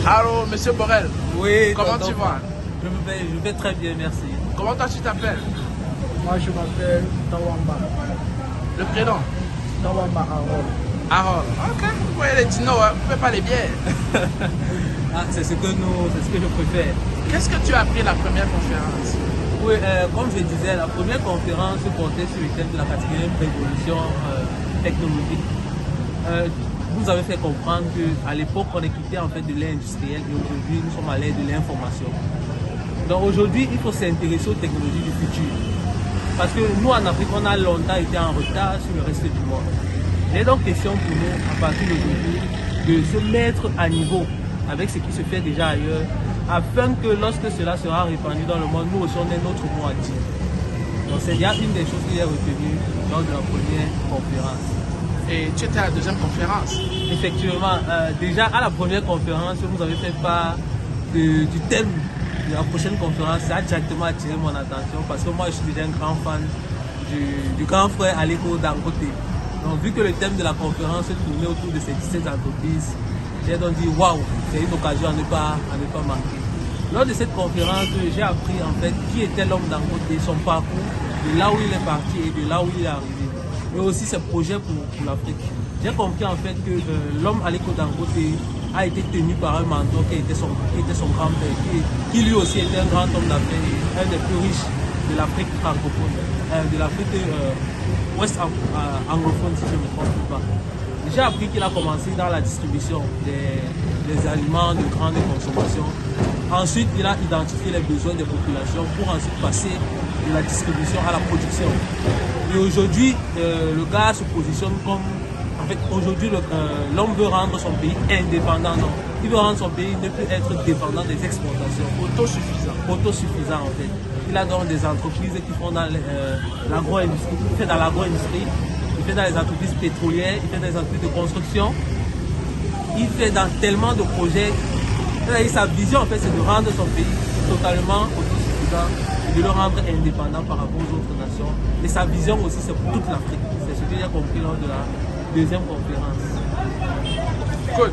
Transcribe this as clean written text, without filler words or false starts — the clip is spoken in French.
Allô, monsieur Borel. Oui, comment tu vas? Je vais très bien, merci. Comment toi tu t'appelles? Moi je m'appelle Tawamba. Le prénom? Tawamba Harold. Harold. Ok, vous voyez les dinos, hein? Vous ne pouvez pas les biais. C'est ce que je préfère. Qu'est-ce que tu as appris la première conférence? Oui, comme je disais, la première conférence portait sur le thème de la 4e révolution technologique. Vous avez fait comprendre qu'à l'époque, on est quitté en fait de l'ère industrielle et aujourd'hui, nous sommes à l'ère de l'information. Donc aujourd'hui, il faut s'intéresser aux technologies du futur. Parce que nous, en Afrique, on a longtemps été en retard sur le reste du monde. Il est donc question pour nous, à partir d'aujourd'hui, de se mettre à niveau avec ce qui se fait déjà ailleurs, afin que lorsque cela sera répandu dans le monde, nous aussi on ait notre mot à dire. Donc c'est déjà une des choses qui est retenue lors de la première conférence. Et tu étais à la deuxième conférence? Effectivement, déjà à la première conférence, vous avez fait part du thème de la prochaine conférence. Ça a directement attiré mon attention parce que moi je suis déjà un grand fan du grand frère Aliko Dangote. Donc vu que le thème de la conférence se tournait autour de ces 17 entreprises, j'ai donc dit waouh, c'est une occasion à ne pas manquer. Lors de cette conférence, j'ai appris en fait qui était l'homme Dangote, son parcours, de là où il est parti et de là où il est arrivé. Mais aussi ses projets pour l'Afrique. J'ai compris en fait que l'homme Aliko Dangote a été tenu par un mentor qui était son grand-père, qui lui aussi était un grand homme d'affaires et un des plus riches de l'Afrique francophone, de l'Afrique ouest anglophone si je ne me trompe pas. J'ai appris qu'il a commencé dans la distribution des aliments de grande consommation. Ensuite, il a identifié les besoins des populations pour ensuite passer de la distribution à la production. Et aujourd'hui, le gars se positionne comme... En fait, aujourd'hui, l'homme veut rendre son pays indépendant. Non. Il veut rendre son pays ne plus être dépendant des exportations. Autosuffisant, en fait. Il a donc des entreprises qui font dans l'agro-industrie. Il fait dans l'agro-industrie, il fait dans les entreprises pétrolières, il fait dans les entreprises de construction. Il fait dans tellement de projets. Et sa vision, en fait, c'est de rendre son pays totalement autosuffisant et de le rendre indépendant par rapport aux autres nations. Et sa vision aussi, c'est pour toute l'Afrique. C'est ce que j'ai compris lors de la deuxième conférence. Cool.